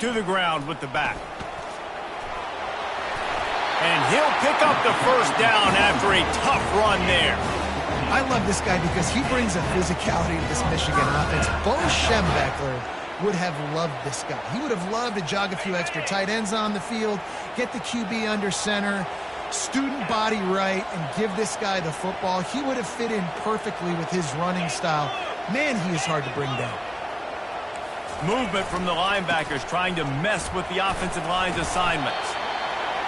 to the ground with the back. And he'll pick up the first down after a tough run there. I love this guy because he brings a physicality to this Michigan offense. Bo Schembechler would have loved this guy. He would have loved to jog a few extra tight ends on the field, get the QB under center, student body right, and give this guy the football. He would have fit in perfectly with his running style. Man, he is hard to bring down. Movement from the linebackers trying to mess with the offensive line's assignments.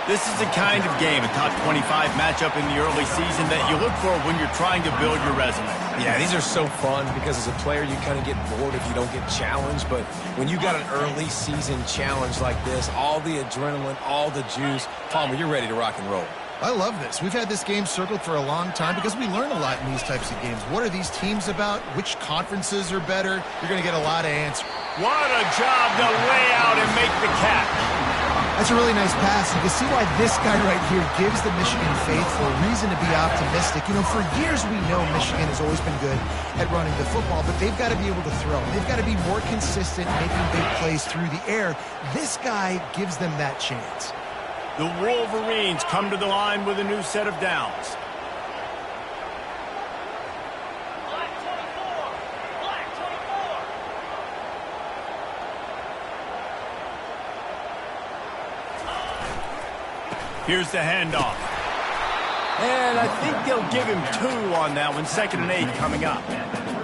This is the kind of game, a top 25 matchup in the early season, that you look for when you're trying to build your resume. Yeah, these are so fun because as a player, you kind of get bored if you don't get challenged. But when you got an early season challenge like this, all the adrenaline, all the juice, Palmer, you're ready to rock and roll. I love this. We've had this game circled for a long time because we learn a lot in these types of games. What are these teams about? Which conferences are better? You're going to get a lot of answers. What a job to lay out and make the catch. That's a really nice pass. You can see why this guy right here gives the Michigan faithful reason to be optimistic. You know, for years we know Michigan has always been good at running the football, but they've got to be able to throw. They've got to be more consistent, making big plays through the air. This guy gives them that chance. The Wolverines come to the line with a new set of downs. Here's the handoff. And I think they'll give him 2 on that one, 2nd and 8 coming up.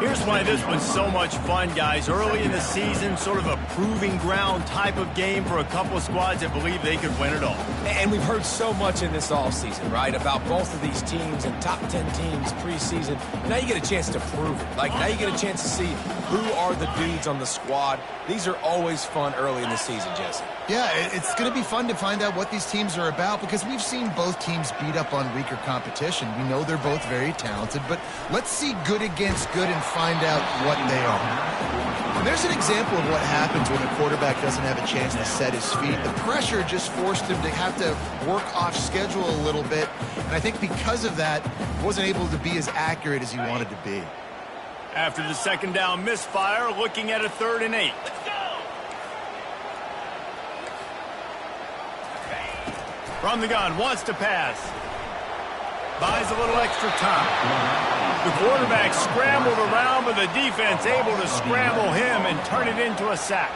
Here's why this one's so much fun, guys. Early in the season, sort of a proving ground type of game for a couple of squads that believe they could win it all. And we've heard so much in this offseason, right, about both of these teams and top 10 teams preseason. Now you get a chance to prove it. Like, now you get a chance to see who are the dudes on the squad. These are always fun early in the season, Jesse. Yeah, it's going to be fun to find out what these teams are about because we've seen both teams beat up on weaker competition. We know they're both very talented, but let's see good against good and find out what they are. And there's an example of what happens when a quarterback doesn't have a chance to set his feet. The pressure just forced him to have to work off schedule a little bit, and I think because of that, wasn't able to be as accurate as he wanted to be. After the 2nd down misfire, looking at a 3rd and 8. From the gun, wants to pass. Buys a little extra time. The quarterback scrambled around, but the defense able to scramble him and turn it into a sack.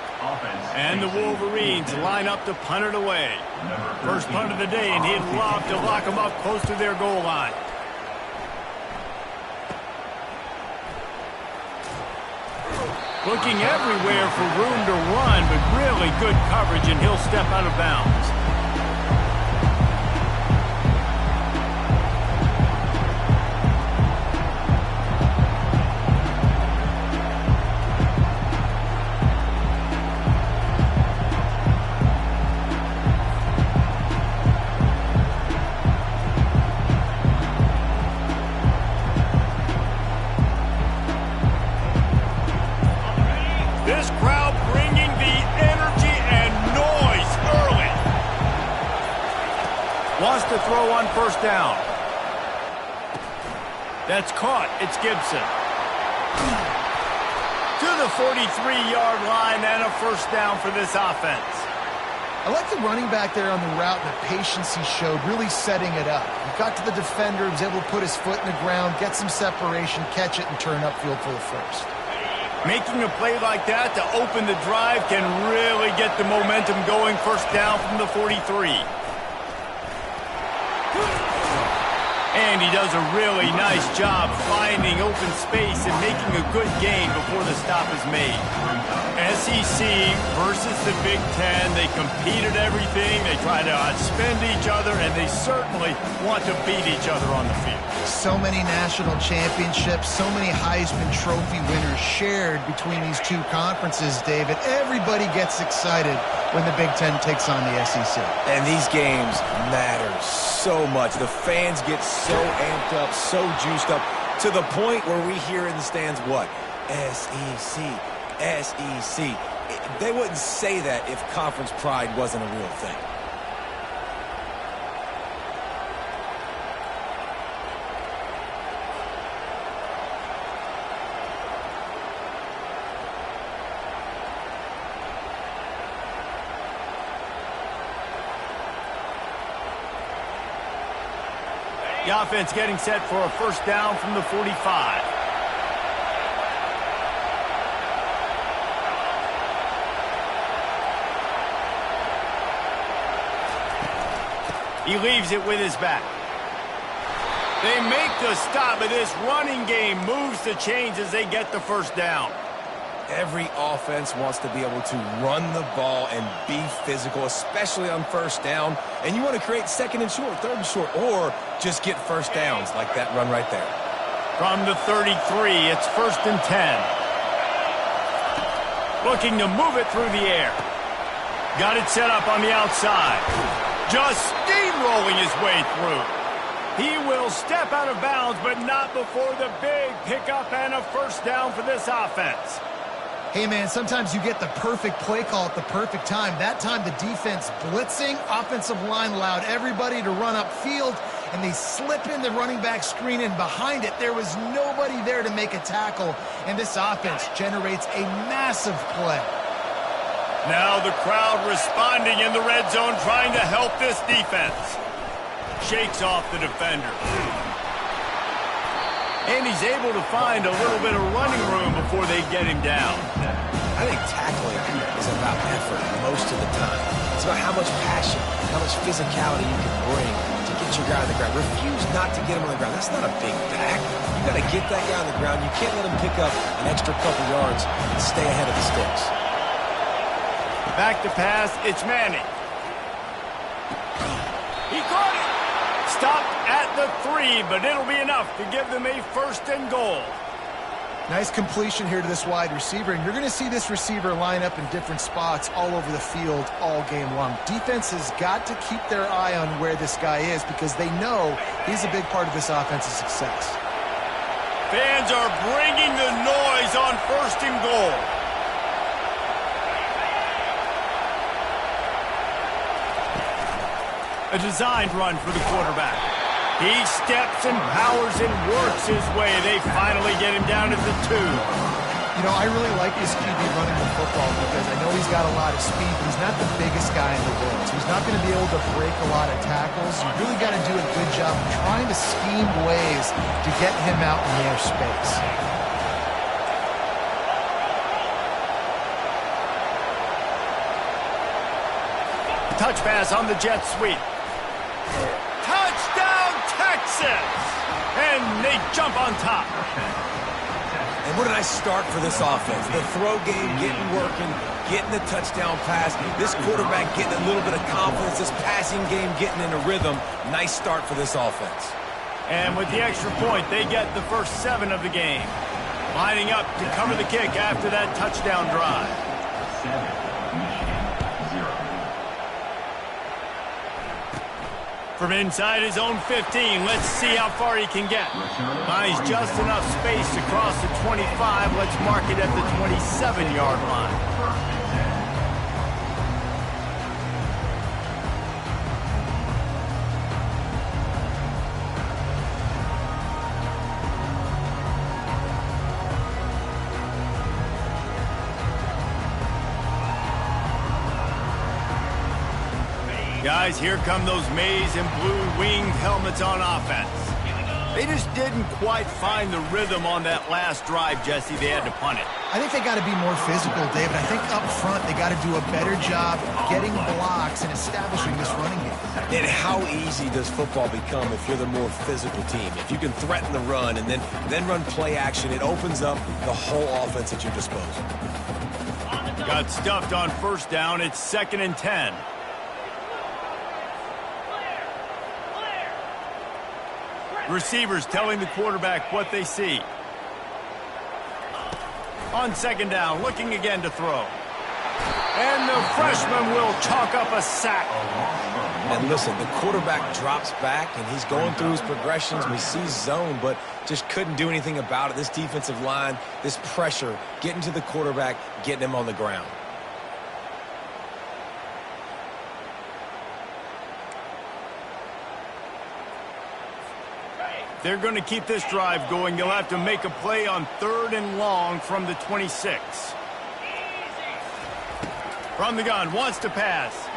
And the Wolverines line up to punt it away. First punt of the day, and he'd love to lock them up close to their goal line. Looking everywhere for room to run, but really good coverage, and he'll step out of bounds. This crowd bringing the energy and noise early. Wants to throw on 1st down. That's caught. It's Gibson. To the 43-yard line and a 1st down for this offense. I like the running back there on the route and the patience he showed, really setting it up. He got to the defender, was able to put his foot in the ground, get some separation, catch it, and turn upfield for the 1st. Making a play like that to open the drive can really get the momentum going. 1st down from the 43. And he does a really nice job finding open space and making a good gain before the stop is made. SEC versus the Big Ten. They compete at everything. They try to outspend each other, and they certainly want to beat each other on the field. So many national championships, so many Heisman Trophy winners shared between these two conferences, David. Everybody gets excited when the Big Ten takes on the SEC. And these games matter so much. The fans get so amped up, so juiced up, to the point where we hear in the stands, what? SEC, SEC. They wouldn't say that if conference pride wasn't a real thing. The offense getting set for a first down from the 45. He leaves it with his back. They make the stop, but this running game moves the chains as they get the first down. Every offense wants to be able to run the ball and be physical, especially on first down. And you want to create second and short, third and short, or just get first downs like that run right there. From the 33, it's 1st and 10. Looking to move it through the air. Got it set up on the outside. Just steamrolling his way through. He will step out of bounds, but not before the big pickup and a first down for this offense. Hey, man, sometimes you get the perfect play call at the perfect time. That time the defense blitzing, offensive line allowed everybody to run upfield, and they slip in the running back screen, and behind it there was nobody there to make a tackle, and this offense generates a massive play. Now the crowd responding in the red zone, trying to help this defense. Shakes off the defender. And he's able to find a little bit of running room before they get him down. I think tackling is about effort most of the time. It's about how much passion, how much physicality you can bring to get your guy on the ground. Refuse not to get him on the ground. That's not a big back. You got to get that guy on the ground. You can't let him pick up an extra couple yards and stay ahead of the sticks. Back to pass, it's Manning. He caught it. Stopped at the 3, but it'll be enough to give them a 1st and goal. Nice completion here to this wide receiver, and you're going to see this receiver line up in different spots all over the field all game long. Defense has got to keep their eye on where this guy is because they know he's a big part of this offense's success. Fans are bringing the noise on 1st and goal. A designed run for the quarterback. He steps and powers and works his way. They finally get him down at the 2. You know, I really like this QB running the football because I know he's got a lot of speed, but he's not the biggest guy in the world. So he's not going to be able to break a lot of tackles. You really got to do a good job of trying to scheme ways to get him out in their space. Touch pass on the jet sweep. Touchdown, Texas! And they jump on top. And what a nice start for this offense. The throw game getting working, getting the touchdown pass. This quarterback getting a little bit of confidence. This passing game getting in a rhythm. Nice start for this offense. And with the extra point, they get the first 7 of the game. Lining up to cover the kick after that touchdown drive. 7. From inside his own 15, let's see how far he can get. Finds just enough space to cross the 25. Let's mark it at the 27-yard line. Guys, here come those maize and blue winged helmets on offense. They just didn't quite find the rhythm on that last drive, Jesse. They had to punt it. I think they got to be more physical, David. I think up front they got to do a better job getting blocks and establishing this running game. And how easy does football become if you're the more physical team? If you can threaten the run and then run play action, it opens up the whole offense at your disposal. Got stuffed on first down. It's 2nd and 10. Receivers telling the quarterback what they see. On 2nd down, looking again to throw. And the freshman will chalk up a sack. And listen, the quarterback drops back, and he's going through his progressions. We see zone, but just couldn't do anything about it. This defensive line, this pressure, getting to the quarterback, getting him on the ground. They're going to keep this drive going. They'll have to make a play on 3rd and long from the 26. From the gun, wants to pass.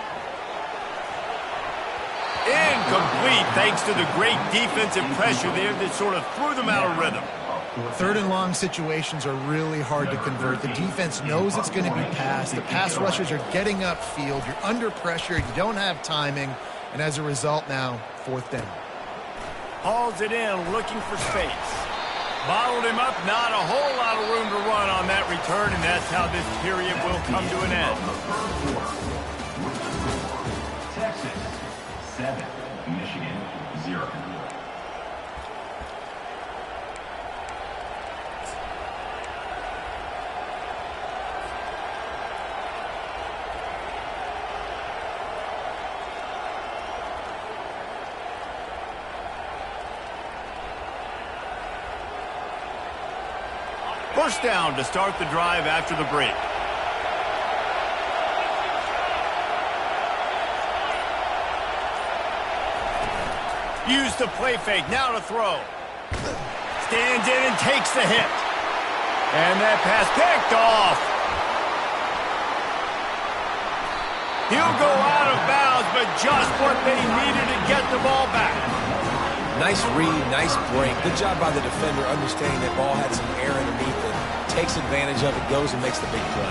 Incomplete thanks to the great defensive pressure there that sort of threw them out of rhythm. Third and long situations are really hard to convert. The defense knows it's going to be passed. The pass rushers are getting upfield. You're under pressure. You don't have timing. And as a result now, fourth down. Hauls it in, looking for space. Bottled him up, not a whole lot of room to run on that return, and that's how this period will come to an end. Texas, 7. Michigan, 0. First down to start the drive after the break. Use the play fake, now to throw. Stands in and takes the hit. And that pass picked off. He'll go out of bounds, but just what they needed to get the ball back. Nice read, nice break. Good job by the defender understanding that ball had some air underneath it. Takes advantage of it, goes and makes the big play.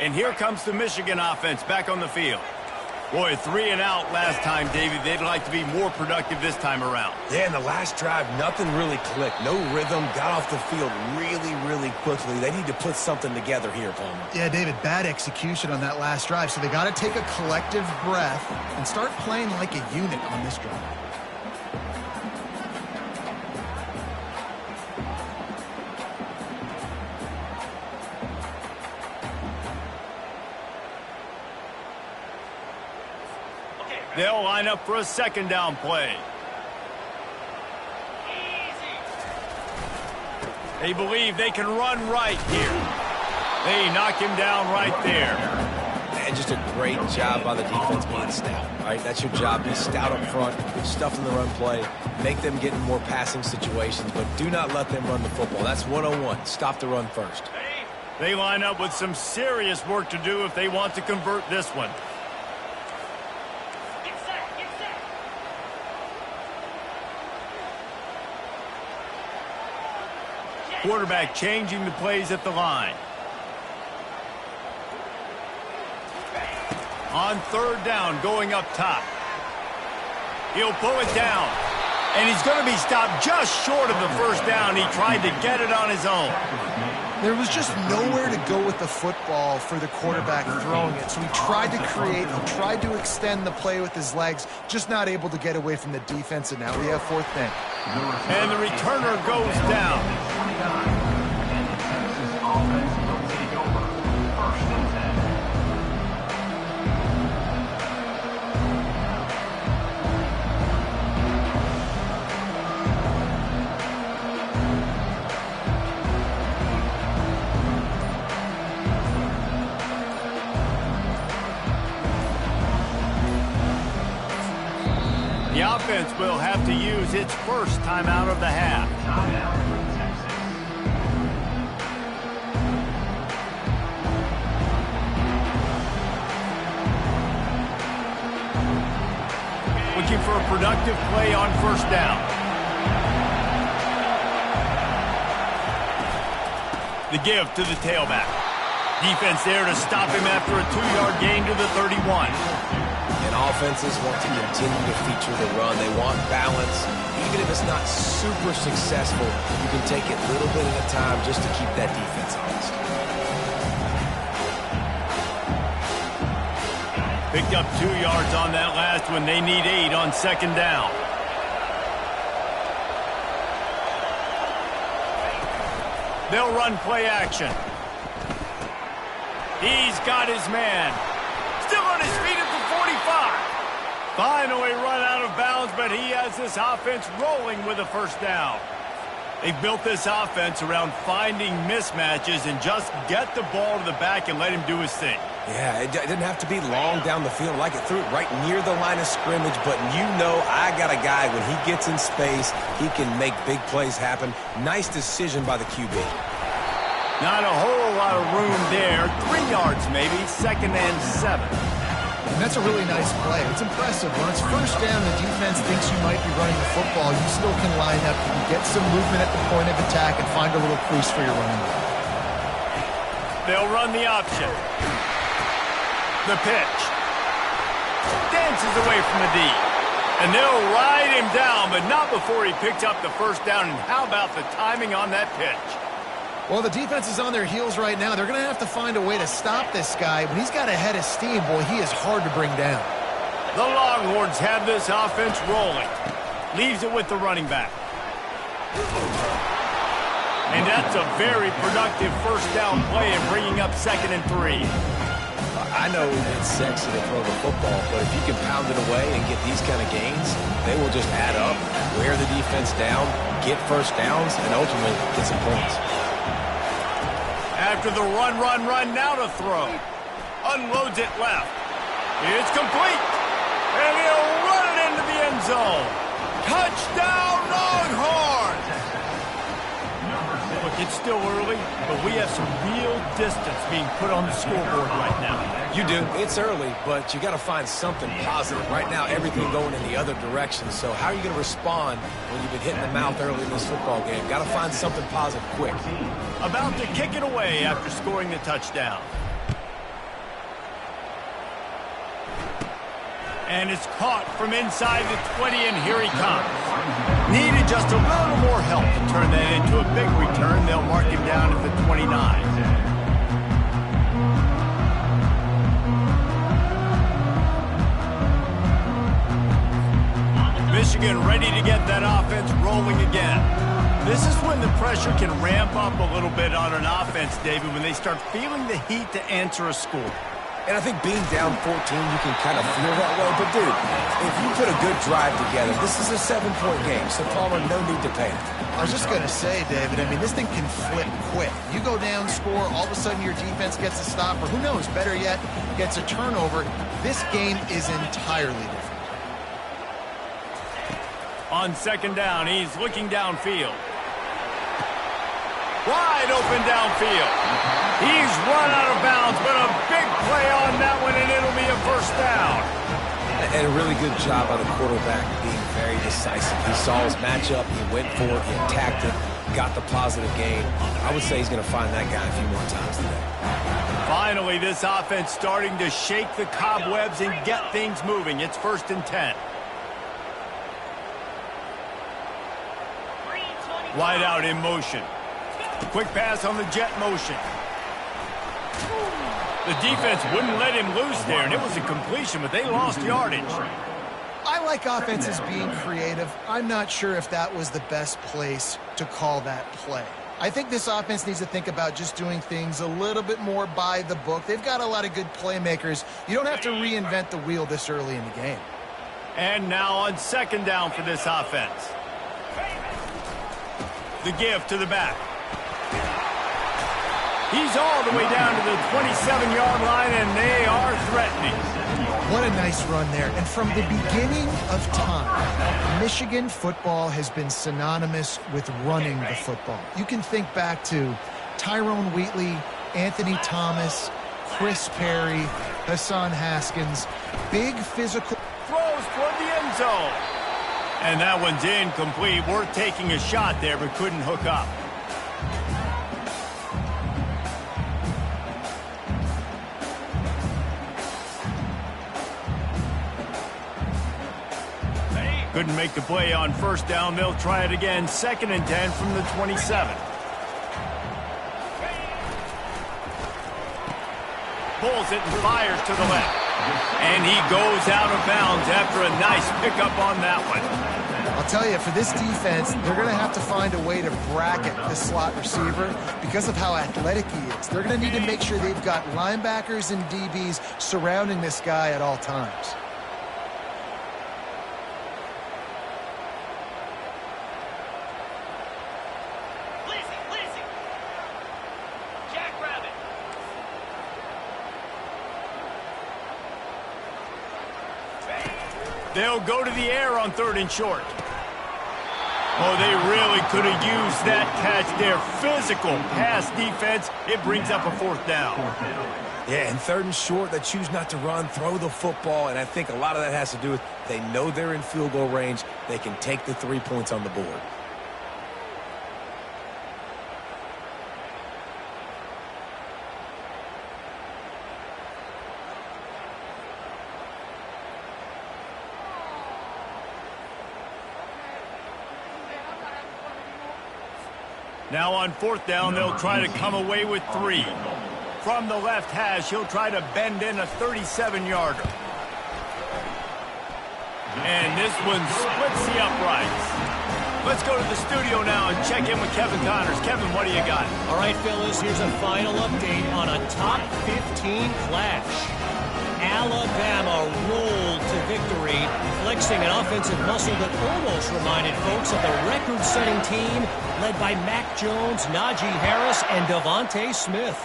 And here comes the Michigan offense back on the field. Boy, 3 and out last time, David. They'd like to be more productive this time around. Yeah, in the last drive, nothing really clicked. No rhythm, got off the field really, really quickly. They need to put something together here, Palmer. Yeah, David, bad execution on that last drive, so they got to take a collective breath and start playing like a unit on this drive. They'll line up for a second down play. They believe they can run right here. They knock him down right there. And just a great job by the defense being stout. All right, that's your job. Be stout up front, stuff in the run play, make them get in more passing situations, but do not let them run the football. That's 101. Stop the run first. They line up with some serious work to do if they want to convert this one. Quarterback changing the plays at the line. On third down, going up top. He'll pull it down. And he's going to be stopped just short of the first down. He tried to get it on his own. There was just nowhere to go with the football for the quarterback throwing it. So he tried to create, he tried to extend the play with his legs, just not able to get away from the defense, and now we have fourth down. And the returner goes down. The offense will have to use its first timeout of the half. Looking for a productive play on first down. The give to the tailback. Defense there to stop him after a 2-yard gain to the 31. And offenses want to continue to feature the run. They want balance. Even if it's not super successful, you can take it little bit at a time just to keep that defense honest. Picked up 2 yards on that last one. They need 8 on second down. They'll run play action. He's got his man. Still on his feet at the 45. Finally run out of bounds, but he has this offense rolling with a first down. They've built this offense around finding mismatches and just get the ball to the back and let him do his thing. Yeah, it didn't have to be long down the field. Like it threw it right near the line of scrimmage, but you know I got a guy, when he gets in space, he can make big plays happen. Nice decision by the QB. Not a whole lot of room there. 3 yards maybe, 2nd and 7. And that's a really nice play. It's impressive. When it's first down, the defense thinks you might be running the football. You still can line up. You can get some movement at the point of attack and find a little crease for your running back. They'll run the option. The pitch. Dances away from the D. And they'll ride him down, but not before he picked up the first down. And how about the timing on that pitch? Well, the defense is on their heels right now. They're going to have to find a way to stop this guy. When he's got a head of steam, boy, he is hard to bring down. The Longhorns have this offense rolling. Leaves it with the running back. And that's a very productive first down play and bringing up 2nd and 3. I know it's sexy to throw the football, but if you can pound it away and get these kind of gains, they will just add up, wear the defense down, get first downs, and ultimately get some points. After the run, now to throw. Unloads it left. It's complete. And he'll run it into the end zone. Touchdown, Longhorns! Look, it's still early, but we have some real distance being put on the scoreboard right now. You do. It's early, but you got to find something positive. Right now, everything going in the other direction. So how are you going to respond when you've been hitting the mouth early in this football game? Got to find something positive quick. About to kick it away after scoring the touchdown. And it's caught from inside the 20, and here he comes. Needed just a little more help to turn that into a big return. They'll mark him down at the 29. Michigan ready to get that offense rolling again. This is when the pressure can ramp up a little bit on an offense, David, when they start feeling the heat to answer a score. And I think being down 14, you can kind of feel that way. But, dude, if you put a good drive together, this is a 7-point game. So, Palmer, no need to panic. I was just going to say, David, I mean, this thing can flip quick. You go down, score, all of a sudden your defense gets a stop, or who knows, better yet, gets a turnover. This game is entirely different. On 2nd down, he's looking downfield. Wide open downfield. He's run out of bounds, but a big play on that one, and it'll be a first down. And a really good job by the quarterback being very decisive. He saw his matchup, he went for it, he attacked it, got the positive gain. I would say he's going to find that guy a few more times today. Finally, this offense starting to shake the cobwebs and get things moving. It's 1st and 10. Wide out in motion. Quick pass on the jet motion. The defense wouldn't let him loose there, and it was a completion, but they lost yardage. I like offenses being creative. I'm not sure if that was the best place to call that play. I think this offense needs to think about just doing things a little bit more by the book. They've got a lot of good playmakers. You don't have to reinvent the wheel this early in the game. And now on 2nd down for this offense. The give to the back. He's all the way down to the 27-yard line, and they are threatening. What a nice run there. And from the beginning of time, Michigan football has been synonymous with running the football. You can think back to Tyrone Wheatley, Anthony Thomas, Chris Perry, Hassan Haskins. Big physical Throws toward the end zone. And that one's incomplete. Worth taking a shot there, but couldn't hook up. Couldn't make the play on 1st down. They'll try it again. 2nd and 10 from the 27. Pulls it and fires to the left. And he goes out of bounds after a nice pickup on that one. I'll tell you, for this defense, they're going to have to find a way to bracket this slot receiver because of how athletic he is. They're going to need to make sure they've got linebackers and DBs surrounding this guy at all times. They'll go to the air on 3rd and short. Oh, they really could have used that catch there. Physical pass defense. It brings up a 4th down. Yeah, and 3rd and short, they choose not to run, throw the football, and I think a lot of that has to do with they know they're in field goal range. They can take the 3 points on the board. Now on 4th down, they'll try to come away with 3. From the left hash, he'll try to bend in a 37-yarder. And this one splits the uprights. Let's go to the studio now and check in with Kevin Connors. Kevin, what do you got? All right, fellas, here's a final update on a top 15 clash. Alabama rolled to victory, flexing an offensive muscle that almost reminded folks of the record-setting team led by Mac Jones, Najee Harris, and Devontae Smith.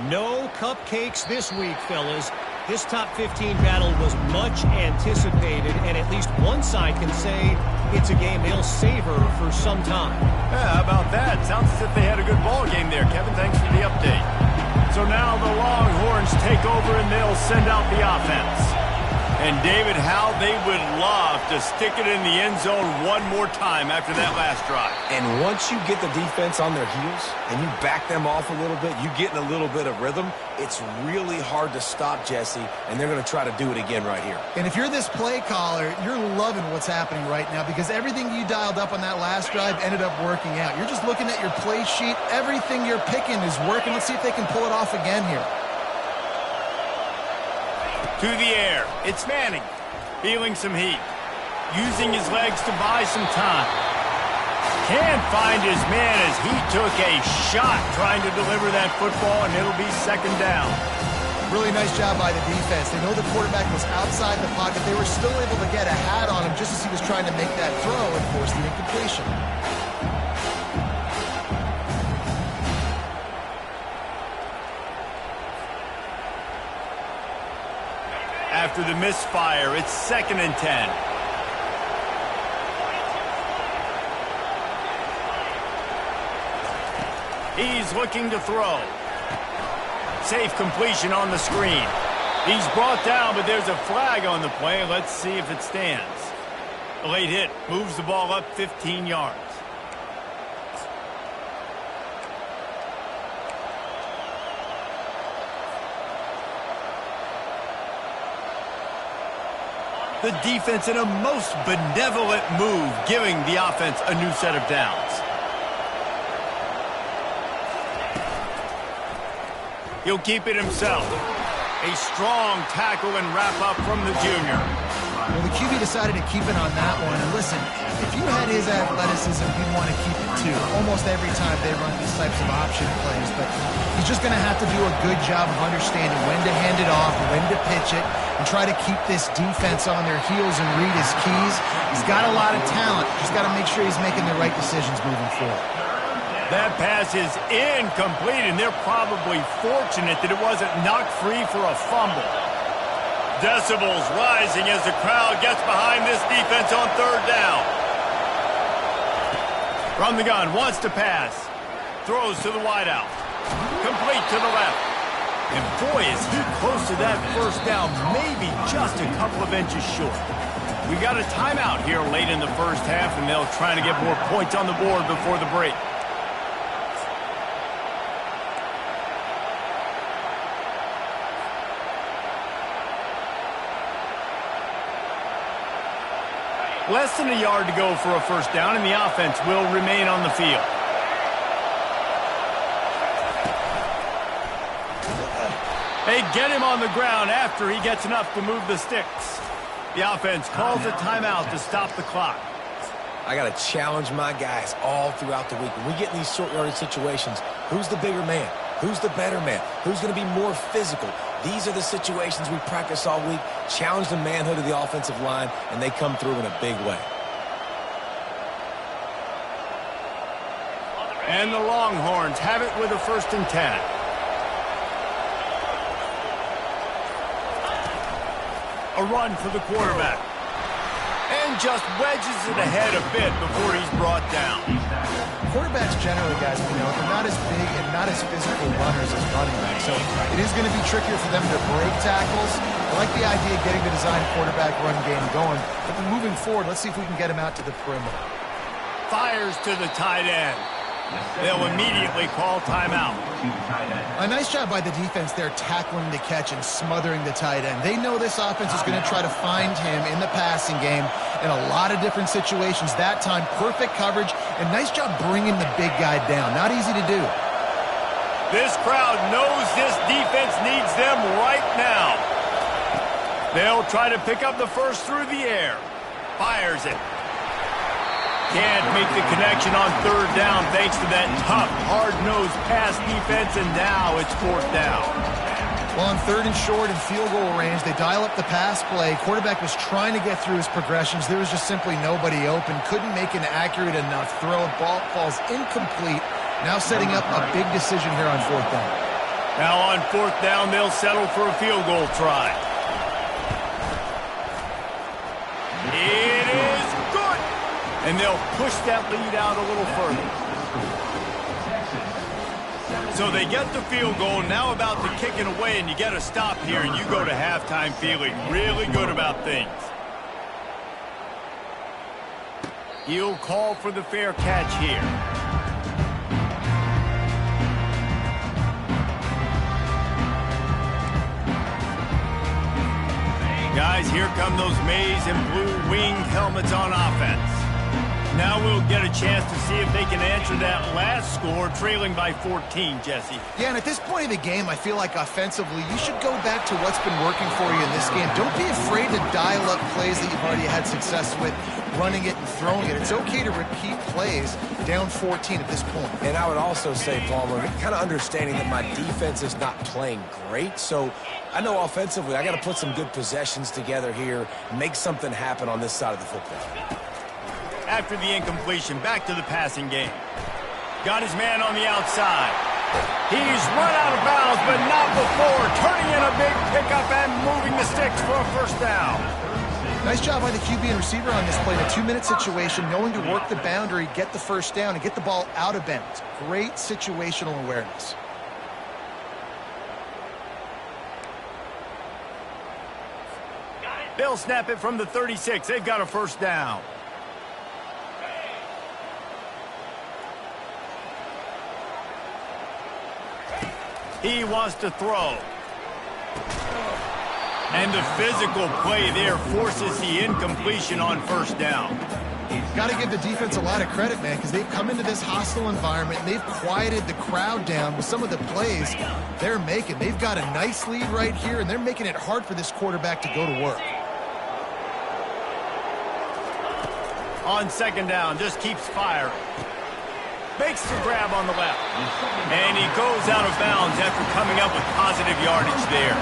No cupcakes this week, fellas. This top 15 battle was much anticipated, and at least one side can say it's a game they'll savor for some time. Yeah, how about that? Sounds as if they had a good ball game there. Kevin, thanks for the update. So now the Longhorns take over and they'll send out the offense. And David, how they would love to stick it in the end zone one more time after that last drive. And once you get the defense on their heels and you back them off a little bit, you get in a little bit of rhythm, it's really hard to stop, Jesse, and they're going to try to do it again right here. And if you're this play caller, you're loving what's happening right now because everything you dialed up on that last drive ended up working out. You're just looking at your play sheet. Everything you're picking is working. Let's see if they can pull it off again here. To the air. It's Manning. Feeling some heat. Using his legs to buy some time. Can't find his man as he took a shot trying to deliver that football, and it'll be 2nd down. Really nice job by the defense. They know the quarterback was outside the pocket. They were still able to get a hat on him just as he was trying to make that throw and force the incompletion. After the misfire, it's 2nd and 10. He's looking to throw. Safe completion on the screen. He's brought down, but there's a flag on the play. Let's see if it stands. A late hit moves the ball up 15 yards. The defense in a most benevolent move, giving the offense a new set of downs. He'll keep it himself. A strong tackle and wrap-up from the junior. Well, the QB decided to keep it on that one. And listen, if you had his athleticism, you'd want to keep it too. Almost every time they run these types of option plays. But he's just going to have to do a good job of understanding when to hand it off, when to pitch it, and try to keep this defense on their heels and read his keys. He's got a lot of talent. Just got to make sure he's making the right decisions moving forward. That pass is incomplete, and they're probably fortunate that it wasn't knocked free for a fumble. Decibels rising as the crowd gets behind this defense on 3rd down. From the gun, wants to pass. Throws to the wideout. Complete to the left. And boy, is he close to that 1st down, maybe just a couple of inches short. We got a timeout here late in the 1st half, and they'll try to get more points on the board before the break. Less than a yard to go for a 1st down, and the offense will remain on the field. They get him on the ground after he gets enough to move the sticks. The offense calls a timeout to stop the clock. I got to challenge my guys all throughout the week. When we get in these short yardage situations, who's the bigger man? Who's the better man? Who's going to be more physical? These are the situations we practice all week, challenge the manhood of the offensive line, and they come through in a big way. And the Longhorns have it with a 1st and 10. A run for the quarterback. and just wedges it ahead a bit before he's brought down. Quarterbacks generally, guys, we know, they're not as big and not as physical runners as running backs, so it is going to be trickier for them to break tackles. I like the idea of getting the design quarterback run game going, but then moving forward, let's see if we can get him out to the perimeter. Fires to the tight end. They'll immediately call timeout. A nice job by the defense there, tackling the catch and smothering the tight end. They know this offense is going to try to find him in the passing game in a lot of different situations. That time, perfect coverage, and nice job bringing the big guy down. Not easy to do. This crowd knows this defense needs them right now. They'll try to pick up the first through the air. Fires it. Can't make the connection on third down thanks to that tough, hard-nosed pass defense, and now it's fourth down. Well, on third and short and field goal range, they dial up the pass play. Quarterback was trying to get through his progressions. There was just simply nobody open. Couldn't make an accurate enough throw. Ball falls incomplete. Now setting up a big decision here on fourth down. Now on fourth down, they'll settle for a field goal try. It is good. And they'll push that lead out a little further. So they get the field goal, now about to kick it away, and you get a stop here, and you go to halftime feeling really good about things. He'll call for the fair catch here. Guys, here come those maize and blue winged helmets on offense. Now we'll get a chance to see if they can answer that last score, trailing by 14, Jesse. Yeah, and at this point of the game, I feel like offensively, you should go back to what's been working for you in this game. Don't be afraid to dial up plays that you've already had success with, running it and throwing it. It's okay to repeat plays down 14 at this point. And I would also say, Palmer, kind of understanding that my defense is not playing great, so I know offensively I got to put some good possessions together here, make something happen on this side of the football. After the incompletion, back to the passing game. Got his man on the outside. He's run out of bounds, but not before. Turning in a big pickup and moving the sticks for a first down. Nice job by the QB and receiver on this play in a 2-minute situation, knowing to work the boundary, get the first down, and get the ball out of bounds. Great situational awareness. They'll snap it from the 36. They've got a first down. He wants to throw. And the physical play there forces the incompletion on first down. Got to give the defense a lot of credit, man, because they've come into this hostile environment and they've quieted the crowd down with some of the plays they're making. They've got a nice lead right here, and they're making it hard for this quarterback to go to work. On second down, just keeps firing. Makes the grab on the left. And he goes out of bounds after coming up with positive yardage there.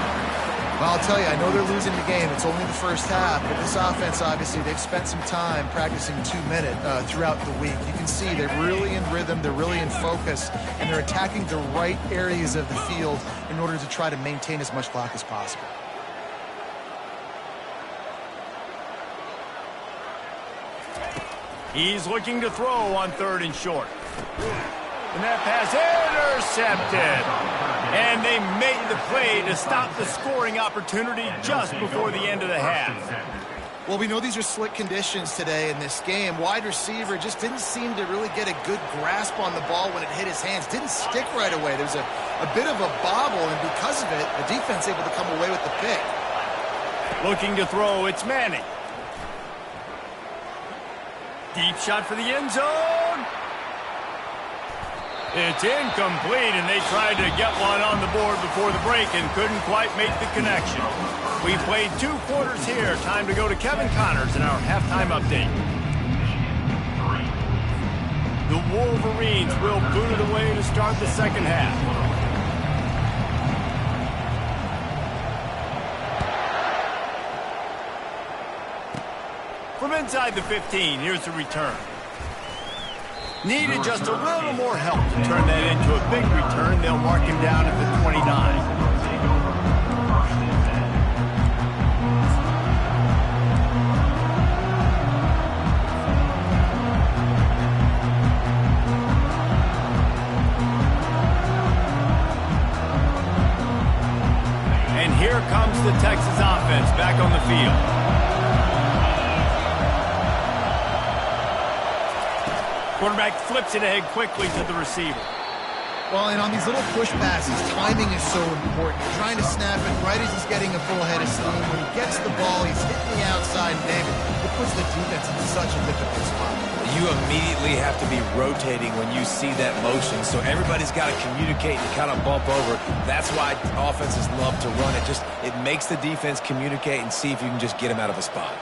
Well, I'll tell you, I know they're losing the game. It's only the first half, but this offense, obviously, they've spent some time practicing 2-minute throughout the week. You can see they're really in rhythm, they're really in focus, and they're attacking the right areas of the field in order to try to maintain as much clock as possible. He's looking to throw on third and short. And that pass intercepted. And they made the play to stop the scoring opportunity just before the end of the half. Well, we know these are slick conditions today in this game. Wide receiver just didn't seem to really get a good grasp on the ball when it hit his hands. Didn't stick right away. There's a bit of a bobble, and because of it, the defense able to come away with the pick. Looking to throw, it's Manning. Deep shot for the end zone. It's incomplete, and they tried to get one on the board before the break and couldn't quite make the connection. We played 2 quarters here. Time to go to Kevin Connors in our halftime update. The Wolverines will boot it away to start the second half. From inside the 15, here's the return. Needed just a little more help to turn that into a big return. They'll mark him down at the 29. the Texas offense back on the field. Quarterback flips it ahead quickly to the receiver. Well, and on these little push passes, timing is so important. You're trying to snap it right as he's getting a full head of steam. When he gets the ball, he's hitting the outside, and David, it puts the defense in such a difficult spot. You immediately have to be rotating when you see that motion, so everybody's got to communicate and kind of bump over. That's why offenses love to run it. It makes the defense communicate and see if you can just get him out of a spot.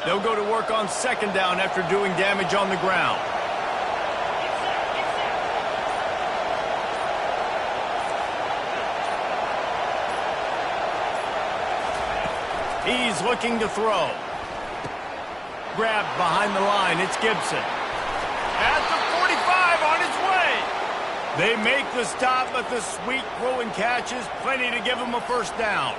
They'll go to work on second down after doing damage on the ground. He's looking to throw. Grabbed behind the line. It's Gibson. At the 45 on his way. They make the stop, but the sweet throw and catch is plenty to give him a first down.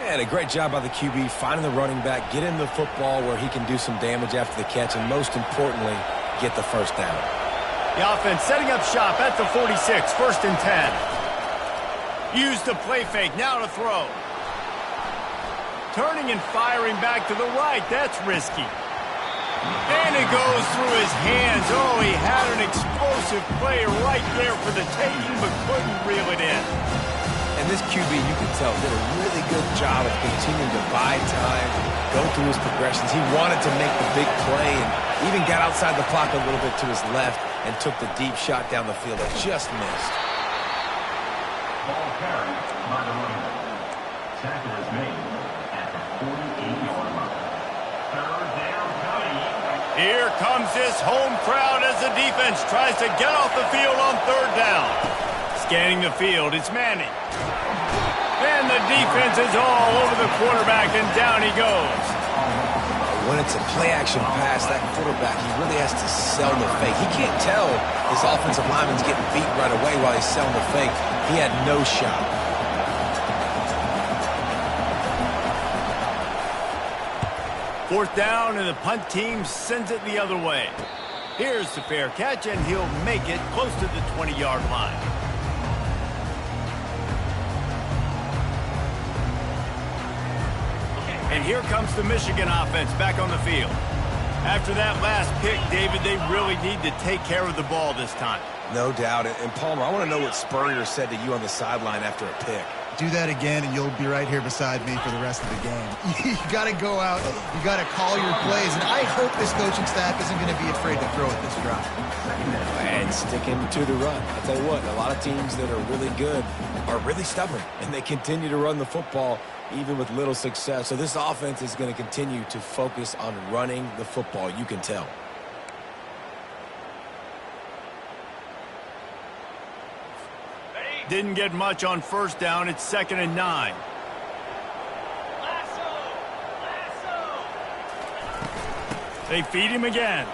And a great job by the QB finding the running back, get him the football where he can do some damage after the catch, and most importantly, get the first down. The offense setting up shop at the 46, first and 10. Use the play fake, now to throw. Turning and firing back to the right, that's risky. And it goes through his hands. Oh, he had an explosive play right there for the taking, but couldn't reel it in. And this QB, you can tell, did a really good job of continuing to buy time, go through his progressions. He wanted to make the big play and even got outside the clock a little bit to his left and took the deep shot down the field that just missed. Ball carried by the running back. Tackle is made at the 48-yard line. Third down coming. Here comes this home crowd as the defense tries to get off the field on third down. Scanning the field, it's Manning. And the defense is all over the quarterback, and down he goes. When it's a play-action pass, that quarterback, he really has to sell the fake. He can't tell his offensive lineman's getting beat right away while he's selling the fake. He had no shot. Fourth down, and the punt team sends it the other way. Here's the fair catch, and he'll make it close to the 20-yard line. And here comes the Michigan offense back on the field. After that last pick, David, they really need to take care of the ball this time. No doubt. And Palmer, I want to know what Spurrier said to you on the sideline after a pick. Do that again, and you'll be right here beside me for the rest of the game. You got to go out. You got to call your plays, and I hope this coaching staff isn't going to be afraid to throw at this drive. And sticking to the run. I'll tell you what, a lot of teams that are really good are really stubborn, and they continue to run the football even with little success. So this offense is going to continue to focus on running the football. You can tell. Didn't get much on first down. It's 2nd and 9. They feed him again.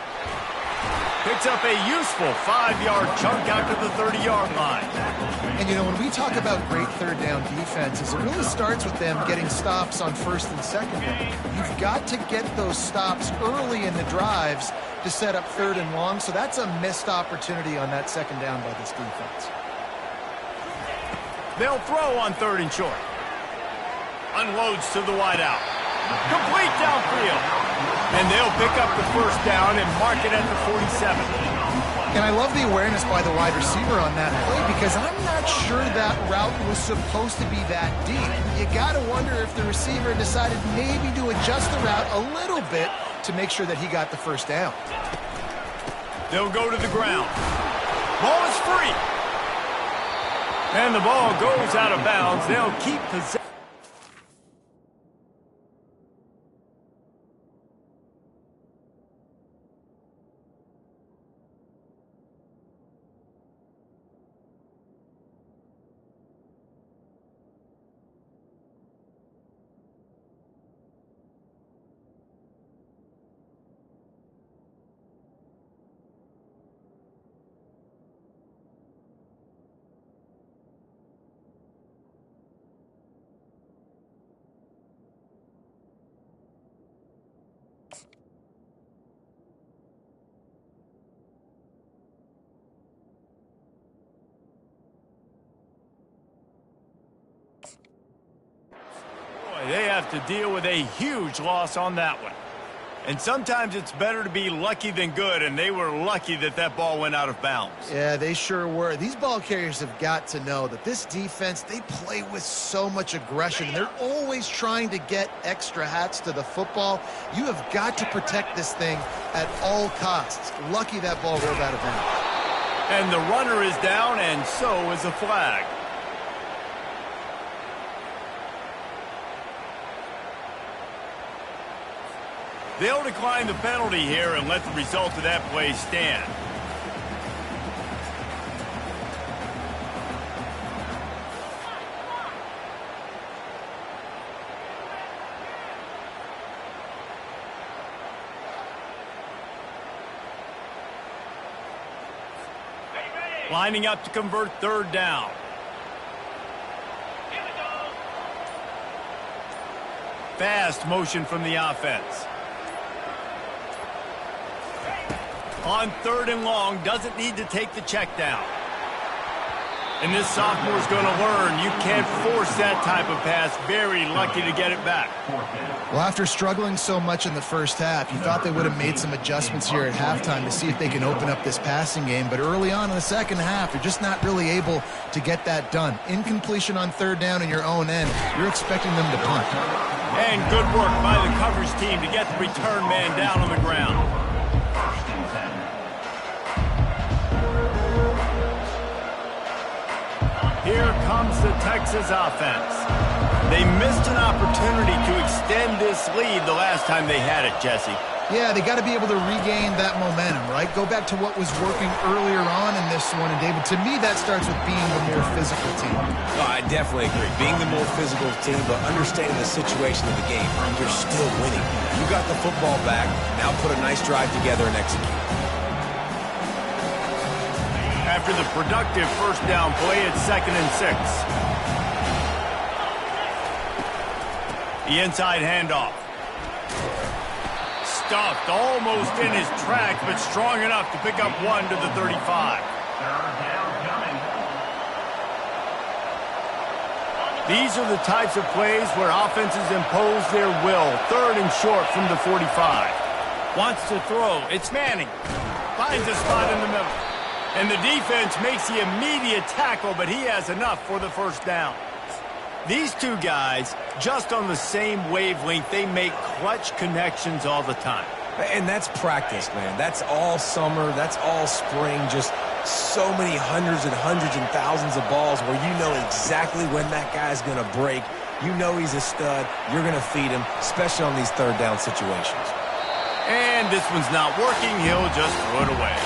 Picks up a useful 5-yard chunk out to the 30-yard line. And, you know, when we talk about great third down defenses, it really starts with them getting stops on first and second down. You've got to get those stops early in the drives to set up third and long, so that's a missed opportunity on that second down by this defense. They'll throw on third and short. Unloads to the wideout. Complete downfield. And they'll pick up the first down and mark it at the 47. And I love the awareness by the wide receiver on that play because I'm not sure that route was supposed to be that deep. You got to wonder if the receiver decided maybe to adjust the route a little bit to make sure that he got the first down. They'll go to the ground. Ball is free. And the ball goes out of bounds. They'll keep possession. have to deal with a huge loss on that one. And sometimes it's better to be lucky than good, and they were lucky that that ball went out of bounds. Yeah, they sure were. These ball carriers have got to know that this defense, they play with so much aggression. They're always trying to get extra hats to the football. You have got to protect this thing at all costs. Lucky that ball rolled out of bounds. And the runner is down, and so is a flag. They'll decline the penalty here and let the result of that play stand. Lining up to convert third down. Fast motion from the offense. On third and long, doesn't need to take the check down. And this sophomore's going to learn you can't force that type of pass. Very lucky to get it back. Well, after struggling so much in the first half, you thought they would have made some adjustments here at halftime to see if they can open up this passing game. But early on in the second half, they're just not really able to get that done. Incompletion on third down in your own end, you're expecting them to punt. And good work by the coverage team to get the return man down on the ground. Here comes the Texas offense. They missed an opportunity to extend this lead the last time they had it, Jesse. Yeah, they got to be able to regain that momentum, right? Go back to what was working earlier on in this one. And, David, to me, that starts with being the more physical team. Oh, I definitely agree. Being the more physical team, but understanding the situation of the game. You're still winning. You got the football back. Now put a nice drive together and execute. After the productive first down play, it's 2nd and 6. The inside handoff. Stuffed almost in his tracks, but strong enough to pick up one to the 35. These are the types of plays where offenses impose their will. 3rd and short from the 45. Wants to throw. It's Manning. Finds a spot in the middle. And the defense makes the immediate tackle, but he has enough for the first down. These two guys, just on the same wavelength, they make clutch connections all the time. And that's practice, man. That's all summer. That's all spring. Just so many hundreds and thousands of balls where you know exactly when that guy's going to break. You know he's a stud. You're going to feed him, especially on these third down situations. And this one's not working. He'll just throw it away.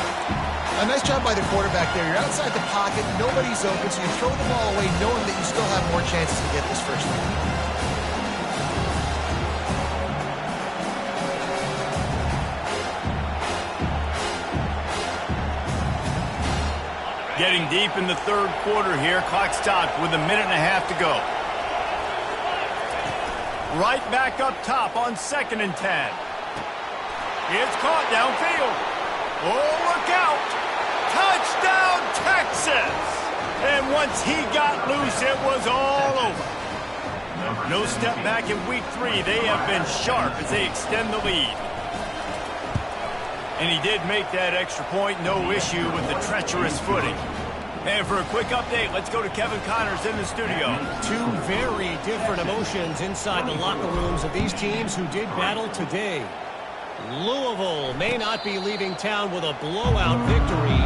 A nice job by the quarterback there. You're outside the pocket, nobody's open, so you throw the ball away knowing that you still have more chances to get this first down. Getting deep in the third quarter here. Clock stopped with 1.5 minutes to go. Right back up top on 2nd and 10. It's caught downfield. Oh, look out. Touchdown, Texas! And once he got loose, it was all over. No step back in week 3. They have been sharp as they extend the lead. And he did make that extra point. No issue with the treacherous footing. And for a quick update, let's go to Kevin Connors in the studio. Two very different emotions inside the locker rooms of these teams who did battle today. Louisville may not be leaving town with a blowout victory,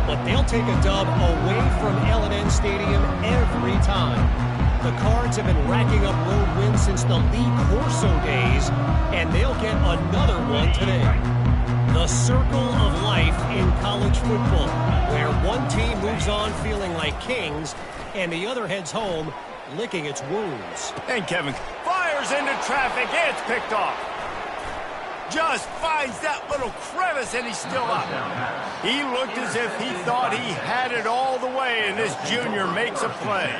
but they'll take a dub away from L&N Stadium every time. The Cards have been racking up road wins since the Lee Corso days, and they'll get another one today. The circle of life in college football, where one team moves on feeling like kings, and the other heads home licking its wounds. And Kevin fires into traffic. It's picked off. Just finds that little crevice, and he's still up. He looked as if he thought he had it all the way, and this junior makes a play.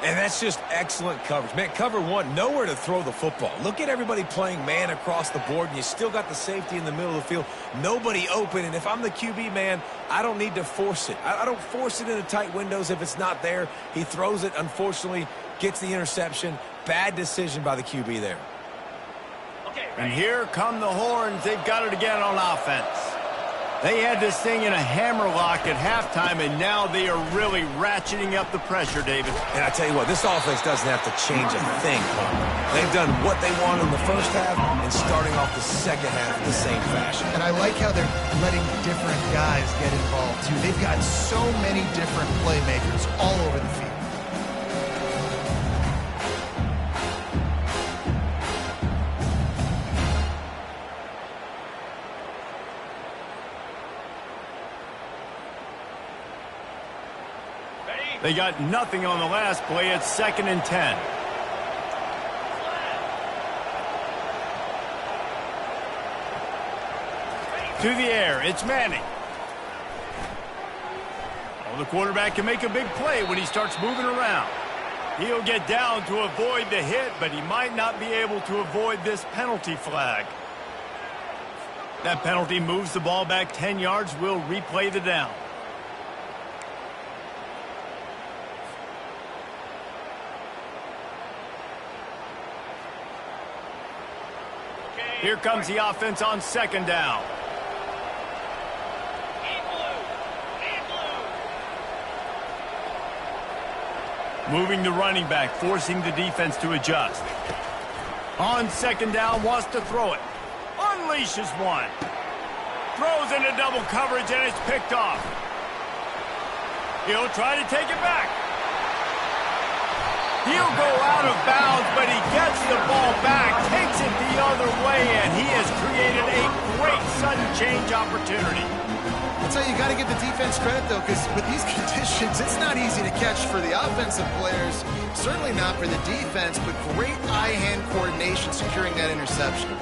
And that's just excellent coverage. Man, cover one, nowhere to throw the football. Look at everybody playing man across the board, and you still got the safety in the middle of the field. Nobody open, and if I'm the QB, man, I don't need to force it. I don't force it into tight windows if it's not there. He throws it, unfortunately, gets the interception. Bad decision by the QB there. And here come the horns. They've got it again on offense. They had this thing in a hammerlock at halftime, and now they are really ratcheting up the pressure, David. And I tell you what, this offense doesn't have to change a thing. They've done what they wanted in the first half and starting off the second half in the same fashion. And I like how they're letting different guys get involved, too. They've got so many different playmakers all over the field. They got nothing on the last play. It's 2nd and 10. To the air, it's Manning. Well, the quarterback can make a big play when he starts moving around. He'll get down to avoid the hit, but he might not be able to avoid this penalty flag. That penalty moves the ball back 10 yards. We'll replay the down. Here comes the offense on 2nd down. Moving the running back, forcing the defense to adjust. On 2nd down, wants to throw it. Unleashes one. Throws into double coverage, and it's picked off. He'll try to take it back. He'll go out of bounds, but he gets the ball back, takes it the other way, and he has created a great sudden change opportunity. I'll tell you, you got to give the defense credit, though, because with these conditions, it's not easy to catch for the offensive players, certainly not for the defense, but great eye-hand coordination securing that interception.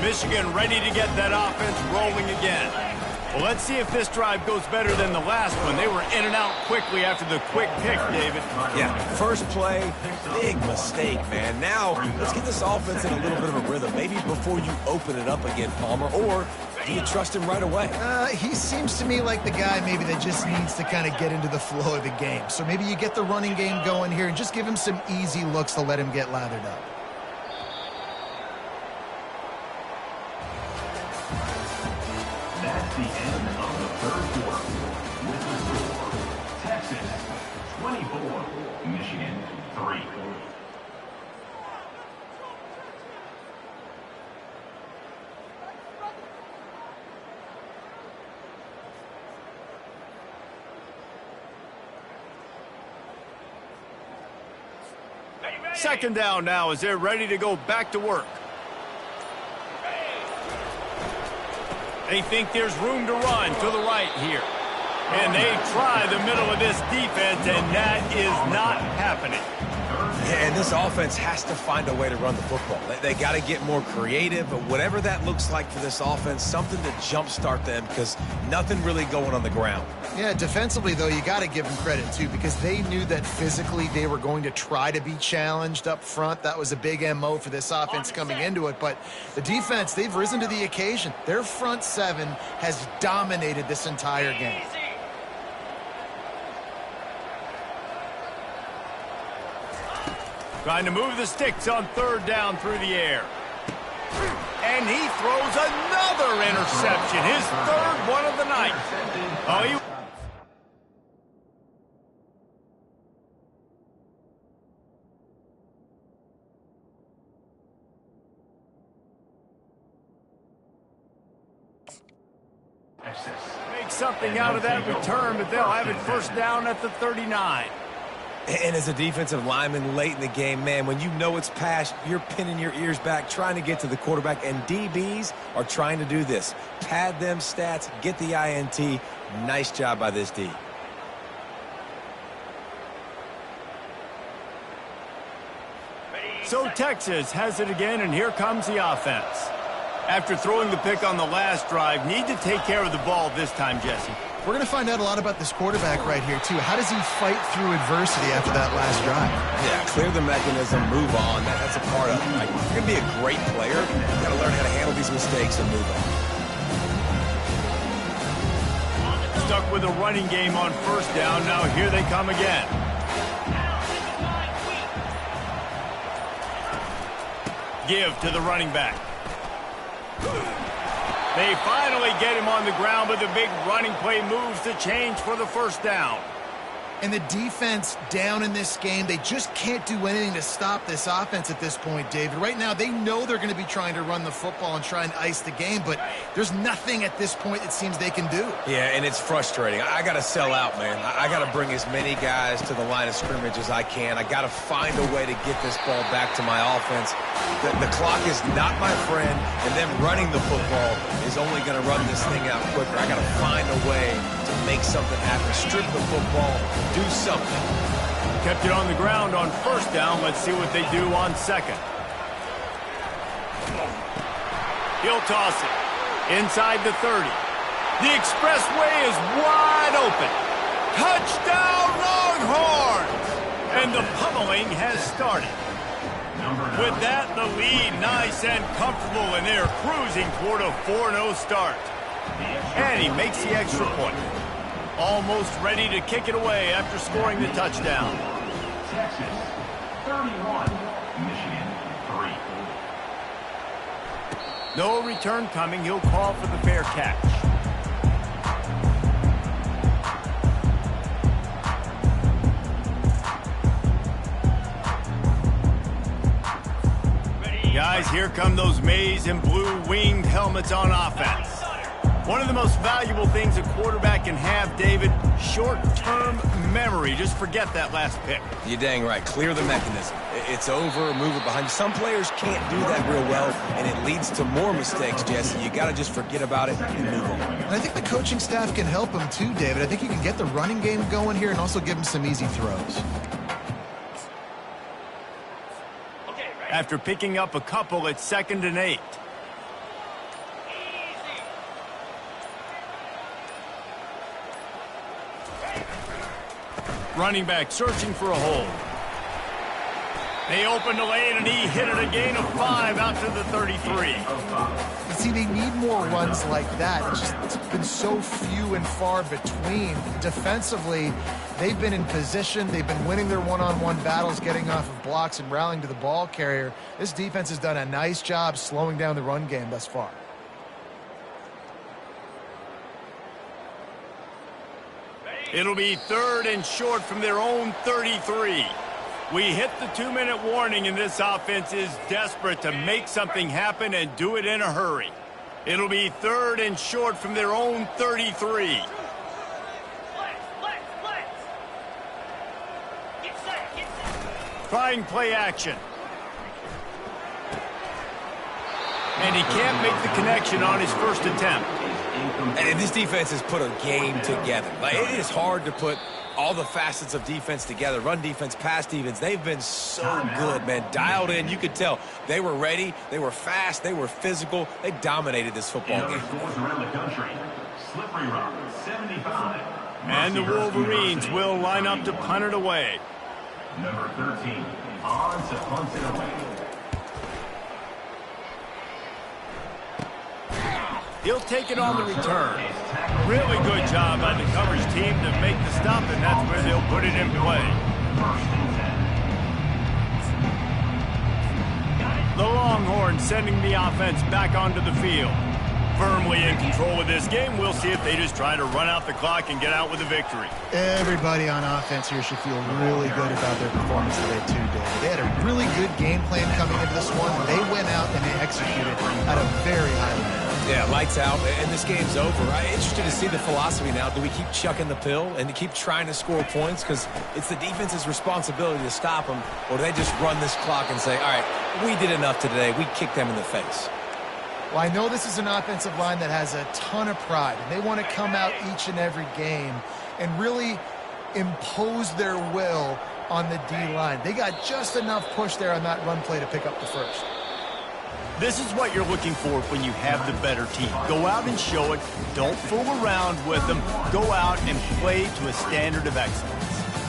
Michigan ready to get that offense rolling again. Well, let's see if this drive goes better than the last one. They were in and out quickly after the quick pick, David. Yeah, first play, big mistake, man. Now, let's get this offense in a little bit of a rhythm. Maybe before you open it up again, Palmer, or do you trust him right away? He seems to me like the guy maybe that just needs to kind of get into the flow of the game. So maybe you get the running game going here and just give him some easy looks to let him get lathered up. That's the end of the 3rd quarter. With the score, Texas 24, Michigan 3. Second down now as they're ready to go back to work. They think there's room to run to the right here. And they try the middle of this defense, and that is not happening. Yeah, and this offense has to find a way to run the football. They got to get more creative, but whatever that looks like for this offense, something to jumpstart them because nothing really going on the ground. Yeah, defensively, though, you got to give them credit, too, because they knew that physically they were going to try to be challenged up front. That was a big MO for this offense coming into it. But the defense, they've risen to the occasion. Their front seven has dominated this entire game. Trying to move the sticks on 3rd down through the air. And he throws another interception, his 3rd one of the night. Oh, he... Make something out of that return, but they'll have it 1st down at the 39. And as a defensive lineman late in the game, man, when you know it's past, you're pinning your ears back, trying to get to the quarterback, and DBs are trying to do this. Pad them stats, get the INT. Nice job by this D. So Texas has it again, and here comes the offense. After throwing the pick on the last drive, need to take care of the ball this time, Jesse. We're going to find out a lot about this quarterback right here, too. How does he fight through adversity after that last drive? Yeah, clear the mechanism, move on. That's a part of it. Like, if you're going to be a great player, you've got to learn how to handle these mistakes and move on. Stuck with a running game on 1st down. Now here they come again. Give to the running back. They finally get him on the ground, but the big running play moves the change for the first down. And the defense down in this game, they just can't do anything to stop this offense at this point, David. Right now, they know they're going to be trying to run the football and try and ice the game, but there's nothing at this point it seems they can do. Yeah, and it's frustrating. I got to sell out, man. I got to bring as many guys to the line of scrimmage as I can. I got to find a way to get this ball back to my offense. The clock is not my friend, and them running the football is only going to run this thing out quicker. I got to find a way to make something happen. Strip the football. Do something. Kept it on the ground on first down. Let's see what they do on second. He'll toss it inside the 30. The expressway is wide open. Touchdown, Longhorns! And the pummeling has started. With that, the lead nice and comfortable, and they're cruising toward a 4-0 start. And he makes the extra point. Almost ready to kick it away after scoring the touchdown. Texas 31, Michigan 3. No return coming. He'll call for the fair catch. Guys, here come those maize and blue winged helmets on offense. One of the most valuable things a quarterback can have, David, short-term memory. Just forget that last pick. You're dang right. Clear the mechanism. It's over, move it behind you. Some players can't do that real well, and it leads to more mistakes, Jesse. You got to just forget about it and move on. And I think the coaching staff can help him too, David. I think you can get the running game going here and also give him some easy throws. After picking up a couple, it's 2nd and 8. Running back searching for a hole. They opened the lane, and he hit it a gain of 5 out to the 33. You see, they need more runs like that. It's been so few and far between. Defensively, they've been in position. They've been winning their one-on-one battles, getting off of blocks and rallying to the ball carrier. This defense has done a nice job slowing down the run game thus far. It'll be 3rd and short from their own 33. We hit the 2-minute warning, and this offense is desperate to make something happen and do it in a hurry. It'll be 3rd and short from their own 33. Trying play action. And he can't make the connection on his first attempt. And this defense has put a game together. Like, it is hard to put all the facets of defense together. Run defense, pass defense. They've been so good, man. Dialed in. You could tell they were ready. They were fast. They were physical. They dominated this football game. Around the country. Slippery rock, 75. And the Wolverines will line up to punt it away. Number 13, on to punt it away. He'll take it on the return. Really good job by the coverage team to make the stop, and that's where they'll put it in play. The Longhorns sending the offense back onto the field. Firmly in control of this game. We'll see if they just try to run out the clock and get out with a victory. Everybody on offense here should feel really good about their performance today too, David. They had a really good game plan coming into this one. They went out and they executed at a very high level. Yeah, lights out, and this game's over. I'm interested to see the philosophy now. Do we keep chucking the pill and keep trying to score points? Because it's the defense's responsibility to stop them. Or do they just run this clock and say, all right, we did enough today. We kicked them in the face. Well, I know this is an offensive line that has a ton of pride, and they want to come out each and every game and really impose their will on the D-line. They got just enough push there on that run play to pick up the first. This is what you're looking for when you have the better team. Go out and show it. Don't fool around with them. Go out and play to a standard of excellence.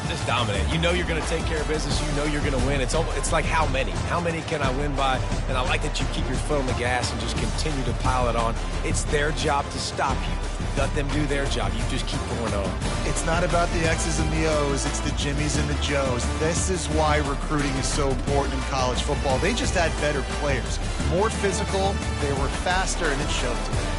Just dominate. You know you're going to take care of business. You know you're going to win. It's like how many? How many can I win by? And I like that you keep your foot on the gas and just continue to pile it on. It's their job to stop you. let them do their job. You just keep going on. It's not about the X's and the O's. It's the Jimmies and the Joes. This is why recruiting is so important in college football. They just had better players, more physical, they were faster, and it showed today.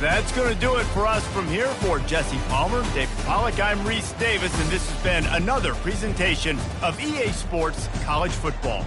That's going to do it for us from here. For Jesse Palmer, David Pollack, I'm Reese Davis, and this has been another presentation of EA Sports College Football.